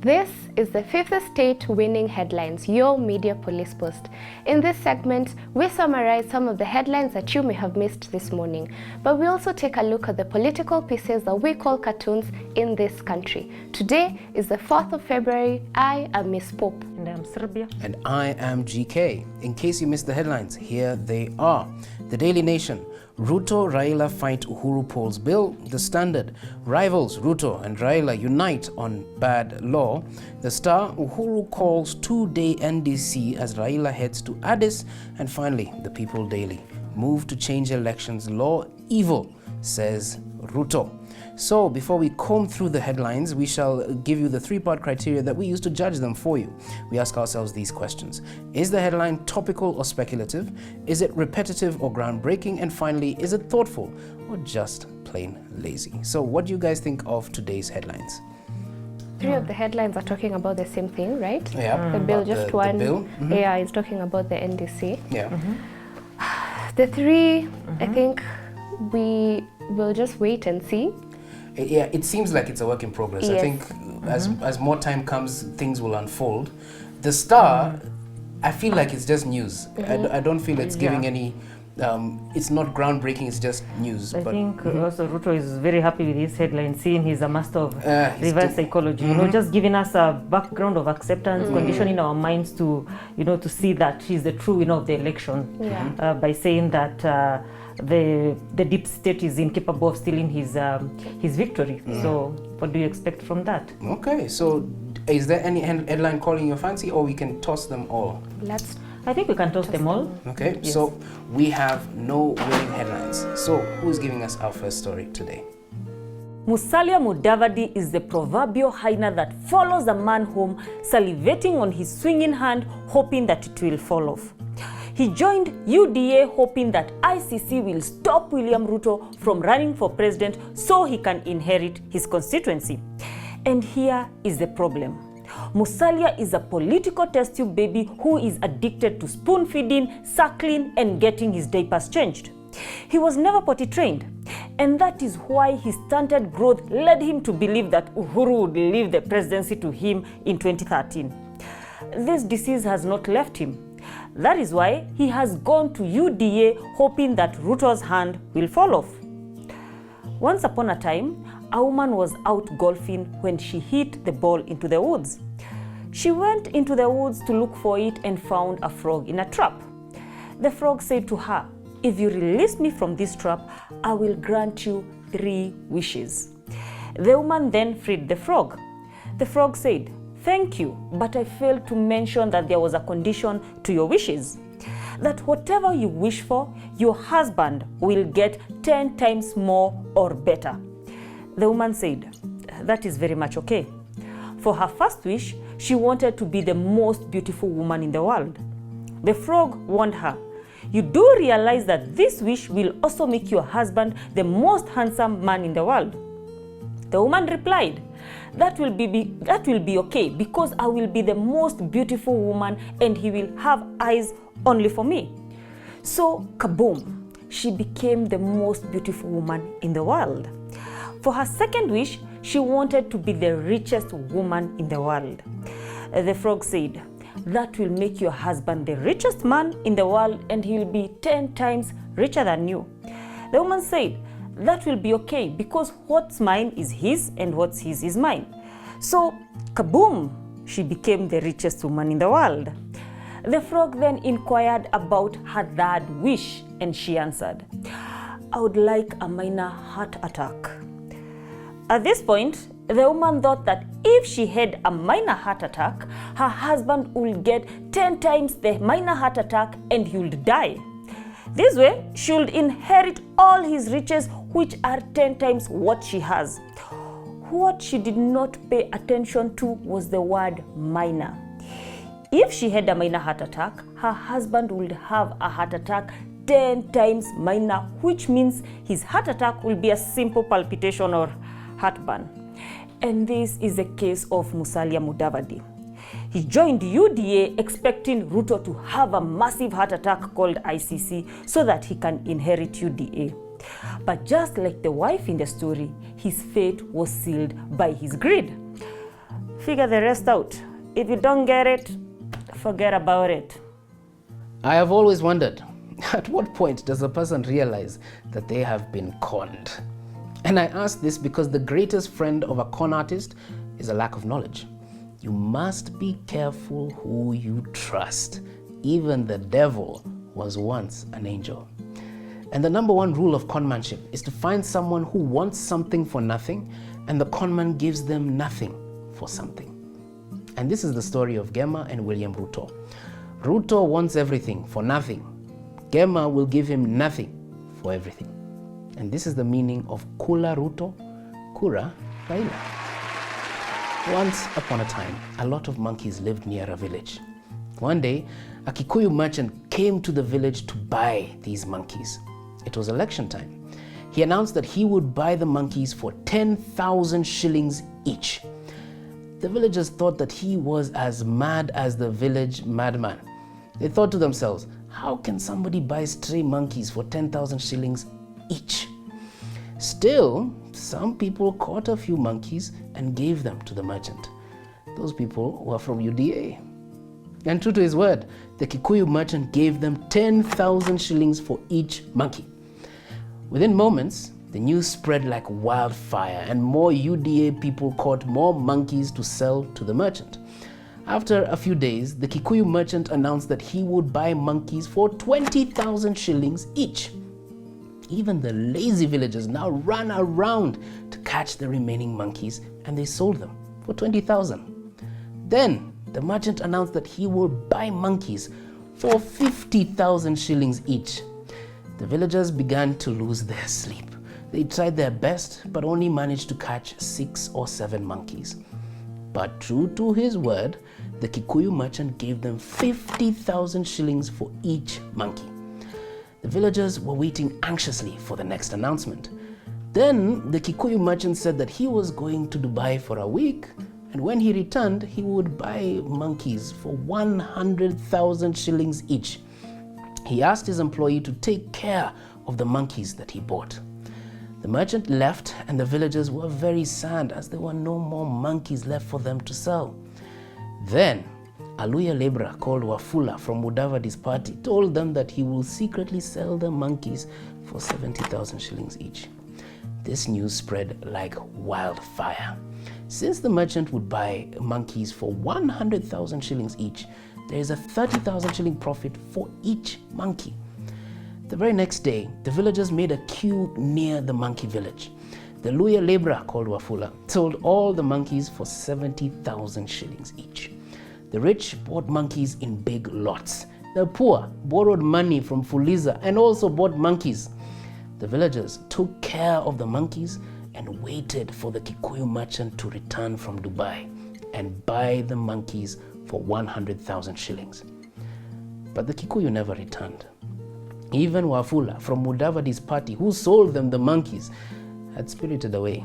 This is the Fifth Estate Winning Headlines, your media police post. In this segment, we summarize some of the headlines that you may have missed this morning, but we also take a look at the political pieces that we call cartoons in this country. Today is the 4th of February. I am Miss Pope. And I'm Serbia. And I am GK. In case you missed the headlines, here they are. The Daily Nation. RUTO Raila fight Uhuru polls bill. The Standard. Rivals RUTO and Raila unite on bad law. The Star. Uhuru calls two-day NDC as Raila heads to Addis. And finally, The People Daily. Move to change elections law evil, says RUTO. So before we comb through the headlines, we shall give you the three-part criteria that we use to judge them for you. We ask ourselves these questions. Is the headline topical or speculative? Is it repetitive or groundbreaking? And finally, is it thoughtful or just plain lazy? So what do you guys think of today's headlines? Three of the headlines are talking about the same thing, right? Yeah. The bill, just one. The bill? Mm-hmm. Yeah, is talking about the NDC. Yeah. Mm-hmm. The three, I think we will just wait and see. Yeah, it seems like it's a work in progress. Yes. I think as more time comes, things will unfold. The Star, I feel like it's just news. I don't feel it's giving any, it's not groundbreaking, it's just news. I think also RUTO is very happy with his headline, seeing he's a master of reverse psychology, you know, just giving us a background of acceptance, conditioning our minds to, you know, to see that he's the true winner of the election by saying that the deep state is incapable of stealing his victory. So what do you expect from that? Okay, so is there any headline calling your fancy, or we can toss them all? I think we can toss them all. Okay, Yes. So we have no winning headlines. So who's giving us our first story today? Musalia Mudavadi is the proverbial hyena that follows a man home, salivating on his swinging hand, hoping that it will fall off. He joined UDA hoping that ICC will stop William Ruto from running for president so he can inherit his constituency. And here is the problem. Musalia is a political test tube baby who is addicted to spoon feeding, suckling, and getting his diapers changed. He was never potty trained, and that is why his stunted growth led him to believe that Uhuru would leave the presidency to him in 2013. This disease has not left him. That is why he has gone to UDA hoping that Ruto's hand will fall off. Once upon a time, a woman was out golfing when she hit the ball into the woods. She went into the woods to look for it and found a frog in a trap. The frog said to her, "If you release me from this trap, I will grant you 3 wishes." The woman then freed the frog. The frog said, "Thank you, but I failed to mention that there was a condition to your wishes. That whatever you wish for, your husband will get 10 times more or better." The woman said, "That is very much okay." For her first wish, she wanted to be the most beautiful woman in the world. The frog warned her, "You do realize that this wish will also make your husband the most handsome man in the world?" The woman replied, that will be okay, because I will be the most beautiful woman and he will have eyes only for me." So, kaboom, she became the most beautiful woman in the world. For her second wish, she wanted to be the richest woman in the world. The frog said, "That will make your husband the richest man in the world and he will be 10 times richer than you." The woman said, "That will be okay, because what's mine is his and what's his is mine." So, kaboom, she became the richest woman in the world. The frog then inquired about her third wish, and she answered, "I would like a minor heart attack." At this point, the woman thought that if she had a minor heart attack, her husband would get 10 times the minor heart attack and he would die. This way, she would inherit all his riches, which are 10 times what she has. What she did not pay attention to was the word minor. If she had a minor heart attack, her husband would have a heart attack 10 times minor, which means his heart attack will be a simple palpitation or heartburn. And this is the case of Musalia Mudavadi. He joined UDA expecting Ruto to have a massive heart attack called ICC so that he can inherit UDA. But just like the wife in the story, his fate was sealed by his greed. Figure the rest out. If you don't get it, forget about it. I have always wondered, at what point does a person realize that they have been conned? And I ask this because the greatest friend of a con artist is a lack of knowledge. You must be careful who you trust. Even the devil was once an angel. And the number one rule of conmanship is to find someone who wants something for nothing, and the conman gives them nothing for something. And this is the story of Gemma and William Ruto. Ruto wants everything for nothing. Gemma will give him nothing for everything. And this is the meaning of Kula Ruto, Kura Raila. Once upon a time, a lot of monkeys lived near a village. One day, a Kikuyu merchant came to the village to buy these monkeys. It was election time. He announced that he would buy the monkeys for 10,000 shillings each. The villagers thought that he was as mad as the village madman. They thought to themselves, how can somebody buy stray monkeys for 10,000 shillings each? Still, some people caught a few monkeys and gave them to the merchant. Those people were from UDA. And true to his word, the Kikuyu merchant gave them 10,000 shillings for each monkey. Within moments, the news spread like wildfire, and more UDA people caught more monkeys to sell to the merchant. After a few days, the Kikuyu merchant announced that he would buy monkeys for 20,000 shillings each. Even the lazy villagers now ran around to catch the remaining monkeys, and they sold them for 20,000. Then the merchant announced that he would buy monkeys for 50,000 shillings each. The villagers began to lose their sleep. They tried their best, but only managed to catch 6 or 7 monkeys. But true to his word, the Kikuyu merchant gave them 50,000 shillings for each monkey. The villagers were waiting anxiously for the next announcement. Then the Kikuyu merchant said that he was going to Dubai for a week, and when he returned, he would buy monkeys for 100,000 shillings each. He asked his employee to take care of the monkeys that he bought. The merchant left, and the villagers were very sad as there were no more monkeys left for them to sell. Then a Luya laborer called Wafula from Mudavadi's party told them that he will secretly sell the monkeys for 70,000 shillings each. This news spread like wildfire. Since the merchant would buy monkeys for 100,000 shillings each, there is a 30,000 shilling profit for each monkey. The very next day, the villagers made a queue near the monkey village. The Luya laborer called Wafula sold all the monkeys for 70,000 shillings each. The rich bought monkeys in big lots. The poor borrowed money from Fuliza and also bought monkeys. The villagers took care of the monkeys and waited for the Kikuyu merchant to return from Dubai and buy the monkeys for 100,000 shillings. But the Kikuyu never returned. Even Wafula from Mudavadi's party, who sold them the monkeys, had spirited away.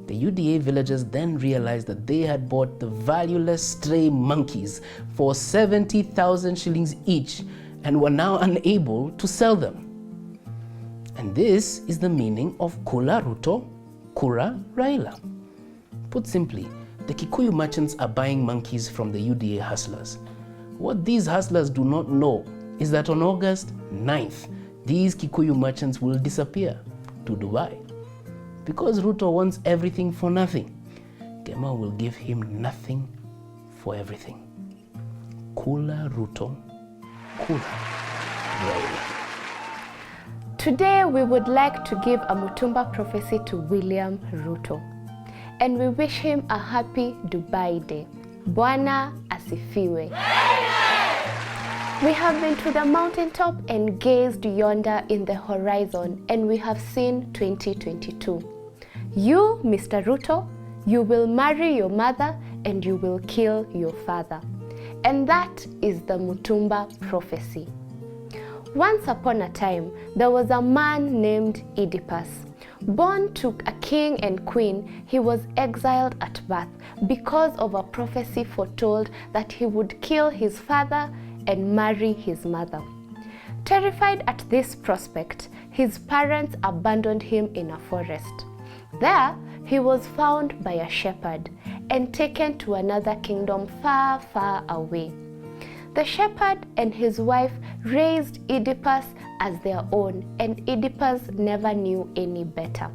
The UDA villagers then realized that they had bought the valueless stray monkeys for 70,000 shillings each and were now unable to sell them. And this is the meaning of Kula Ruto, Kura Raila. Put simply, the Kikuyu merchants are buying monkeys from the UDA hustlers. What these hustlers do not know is that on August 9th, these Kikuyu merchants will disappear to Dubai. Because Ruto wants everything for nothing, Gemma will give him nothing for everything. Kula Ruto, Kula Raila. Today we would like to give a Mutumba prophecy to William Ruto, and we wish him a happy Dubai Day. Bwana asifiwe. We have been to the mountaintop and gazed yonder in the horizon, and we have seen 2022. You, Mr. Ruto, you will marry your mother and you will kill your father. And that is the Mutumba prophecy. Once upon a time, there was a man named Oedipus. Born to a king and queen, he was exiled at birth because of a prophecy foretold that he would kill his father and marry his mother. Terrified at this prospect, his parents abandoned him in a forest. There, he was found by a shepherd, and taken to another kingdom far, far away. The shepherd and his wife raised Oedipus as their own, and Oedipus never knew any better.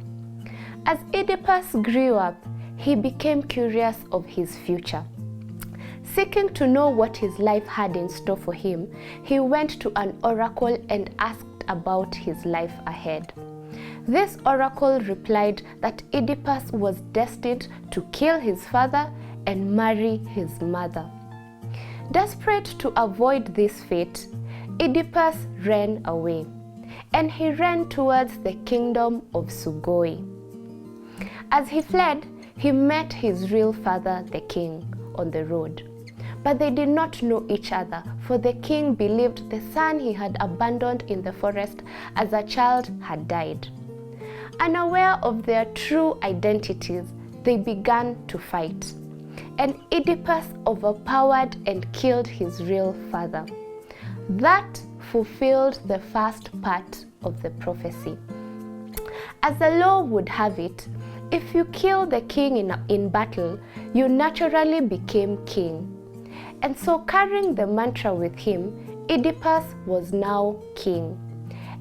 As Oedipus grew up, he became curious of his future. Seeking to know what his life had in store for him, he went to an oracle and asked about his life ahead. This oracle replied that Oedipus was destined to kill his father and marry his mother. Desperate to avoid this fate, Oedipus ran away, and he ran towards the kingdom of Sugoi. As he fled, he met his real father, the king, on the road. But they did not know each other, for the king believed the son he had abandoned in the forest as a child had died. Unaware of their true identities, they began to fight, and Oedipus overpowered and killed his real father. That fulfilled the first part of the prophecy. As the law would have it, if you kill the king in battle, you naturally became king. And so, carrying the mantra with him, Oedipus was now king.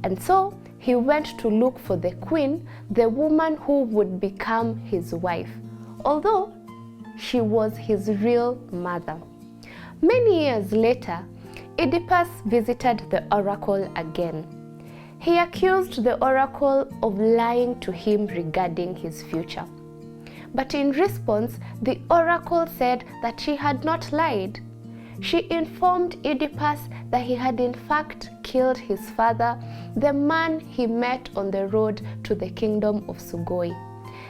And so, he went to look for the queen, the woman who would become his wife, although she was his real mother. Many years later, Oedipus visited the oracle again. He accused the oracle of lying to him regarding his future. But in response, the oracle said that she had not lied. She informed Oedipus that he had in fact killed his father, the man he met on the road to the kingdom of Sugoi,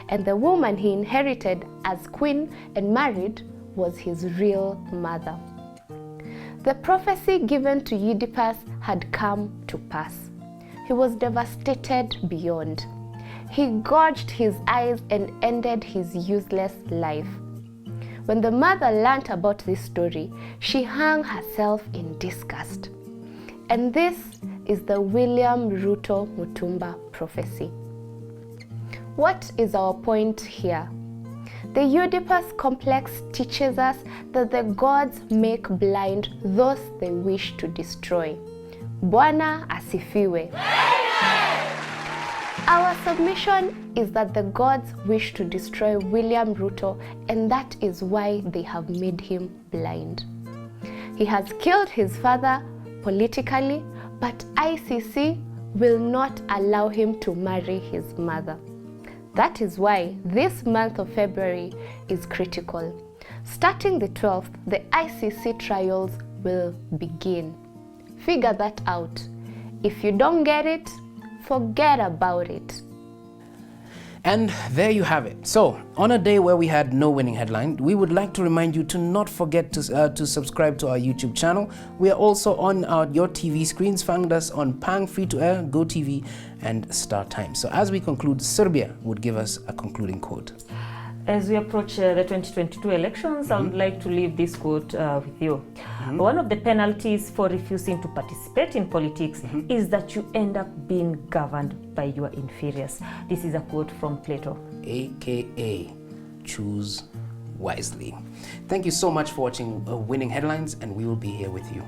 and the woman he inherited as queen and married was his real mother. The prophecy given to Oedipus had come to pass. He was devastated beyond. He gouged his eyes and ended his useless life. When the mother learnt about this story, she hung herself in disgust. And this is the William Ruto Mutumba prophecy. What is our point here? The Oedipus complex teaches us that the gods make blind those they wish to destroy. Bwana asifiwe. Our submission is that the gods wish to destroy William Ruto, and that is why they have made him blind. He has killed his father politically, but ICC will not allow him to marry his mother. That is why this month of February is critical. Starting the 12th, the ICC trials will begin. Figure that out. If you don't get it, forget about it. And there you have it. So, on a day where we had no winning headline, we would like to remind you to not forget to subscribe to our YouTube channel. We are also on your TV screens. Find us on Pang Free to Air, Go TV, and Star Times. So, as we conclude, Serbia would give us a concluding quote. As we approach the 2022 elections, I would like to leave this quote with you. One of the penalties for refusing to participate in politics is that you end up being governed by your inferiors. This is a quote from Plato. AKA, choose wisely. Thank you so much for watching Winning Headlines, and we will be here with you.